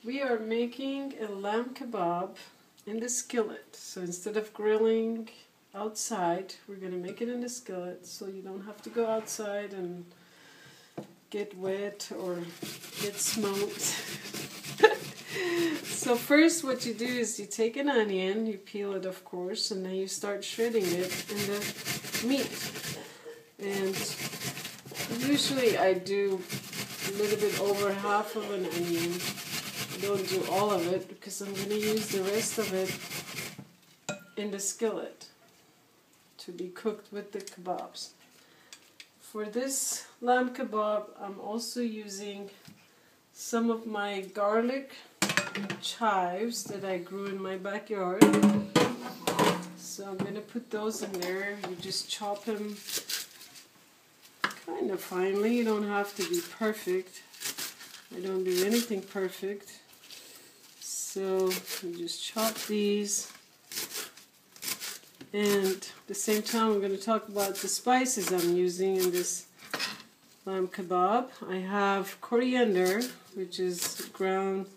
We are making a lamb kebab in the skillet. So instead of grilling outside, we're going to make it in the skillet so you don't have to go outside and get wet or get smoked. So first what you do is you take an onion, you peel it of course, and then you start shredding it in the meat. And usually I do a little bit over half of an onion. I don't do all of it because I'm going to use the rest of it in the skillet to be cooked with the kebabs. For this lamb kebab, I'm also using some of my garlic chives that I grew in my backyard. So I'm going to put those in there. You just chop them kind of finely. You don't have to be perfect. I don't do anything perfect. So you just chop these. And at the same time, I'm going to talk about the spices I'm using in this lamb kebab. I have coriander, which is ground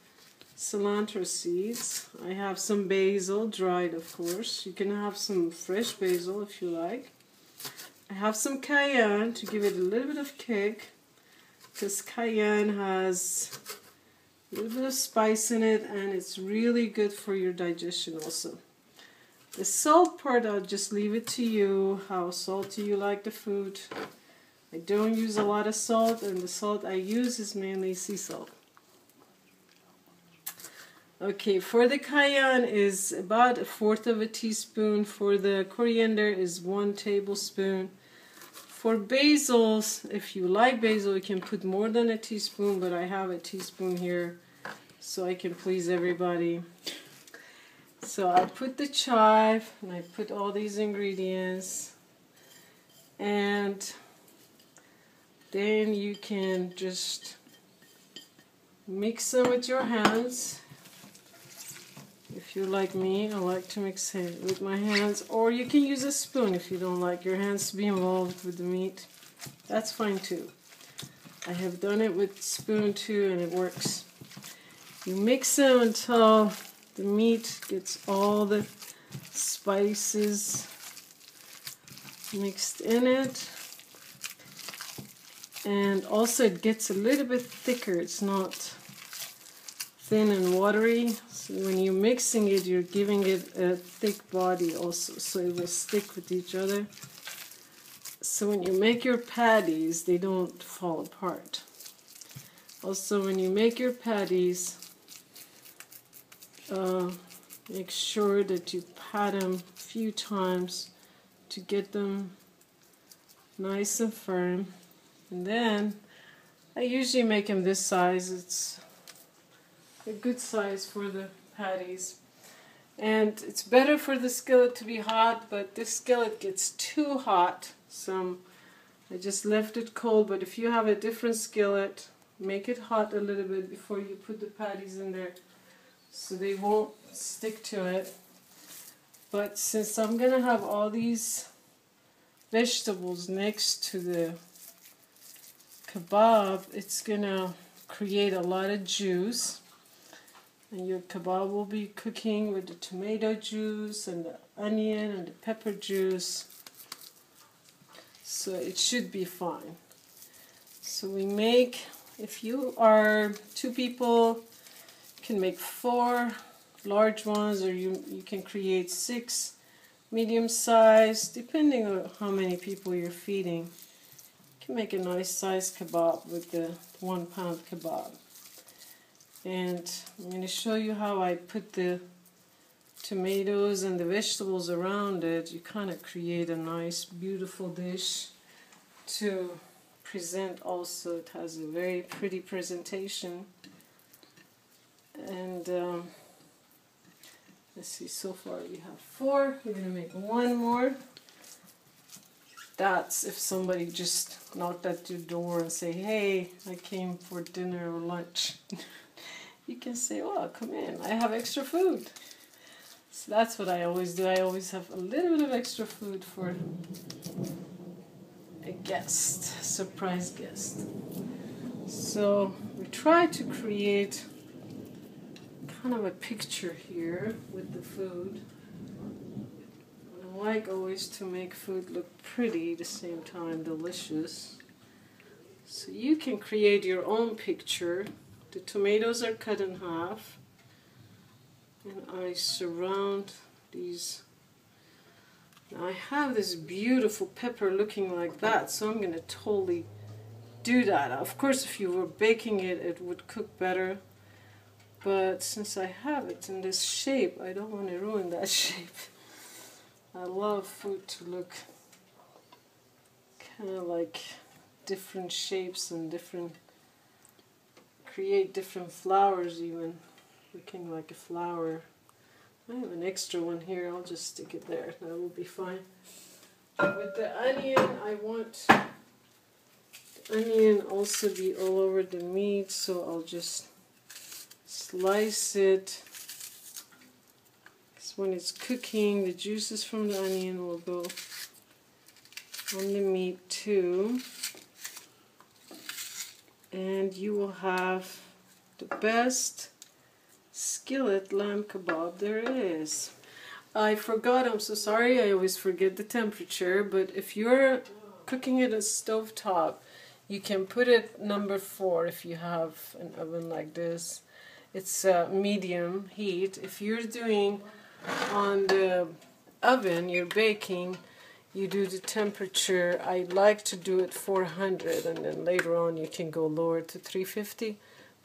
cilantro seeds. I have some basil, dried of course. You can have some fresh basil if you like. I have some cayenne to give it a little bit of kick, because cayenne has a little bit of spice in it and it's really good for your digestion also. The salt part, I'll just leave it to you, how salty you like the food. I don't use a lot of salt, and the salt I use is mainly sea salt. Okay, for the cayenne is about 1/4 of a teaspoon. For the coriander is 1 tablespoon. For basils, if you like basil, you can put more than a teaspoon, but I have a teaspoon here so I can please everybody. So I put the chive and I put all these ingredients, and then you can just mix them with your hands. If you're like me, I like to mix it with my hands, or you can use a spoon if you don't like your hands to be involved with the meat. That's fine too. I have done it with spoon too and it works. You mix them until the meat gets all the spices mixed in it. And also it gets a little bit thicker. It's not thin and watery. So when you're mixing it, you're giving it a thick body also, so it will stick with each other. So when you make your patties, they don't fall apart. Also, when you make your patties, make sure that you pat them a few times to get them nice and firm. And then I usually make them this size. It's a good size for the patties. And it's better for the skillet to be hot, but this skillet gets too hot, so I just left it cold. But if you have a different skillet, make it hot a little bit before you put the patties in there so they won't stick to it. But since I'm gonna have all these vegetables next to the kebab, it's gonna create a lot of juice, and your kebab will be cooking with the tomato juice and the onion and the pepper juice, so it should be fine. So we make, if you are 2 people, you can make 4 large ones, or you can create 6 medium size, depending on how many people you're feeding. You can make a nice size kebab with the 1 pound kebab. And I'm going to show you how I put the tomatoes and the vegetables around it. You kind of create a nice beautiful dish to present also. It has a very pretty presentation. And let's see, so far we have 4. We're going to make 1 more. That's if somebody just knocked at your door and say, hey, I came for dinner or lunch. You can say, well, come in, I have extra food. So that's what I always do. I always have a little bit of extra food for a guest, surprise guest. So we try to create kind of a picture here with the food. I like always to make food look pretty, at the same time delicious. So you can create your own picture. The tomatoes are cut in half, and I surround these. Now I have this beautiful pepper looking like that, so I'm going to totally do that. Of course, if you were baking it, it would cook better. But since I have it in this shape, I don't want to ruin that shape. I love food to look kind of like different shapes and create different flowers even. Looking like a flower. I have an extra one here, I'll just stick it there, that will be fine. With the onion, I want the onion also be all over the meat, so I'll just slice it. Because when it's cooking, the juices from the onion will go on the meat too. And you will have the best skillet lamb kebab there is. I forgot, I'm so sorry, I always forget the temperature, but if you're cooking it at stovetop, you can put it number 4 if you have an oven like this. It's medium heat. If you're doing on the oven, you're baking, you do the temperature, I like to do it 400, and then later on you can go lower to 350,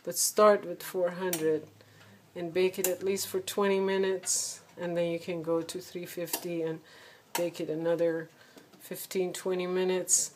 but start with 400 and bake it at least for 20 minutes, and then you can go to 350 and bake it another 15-20 minutes.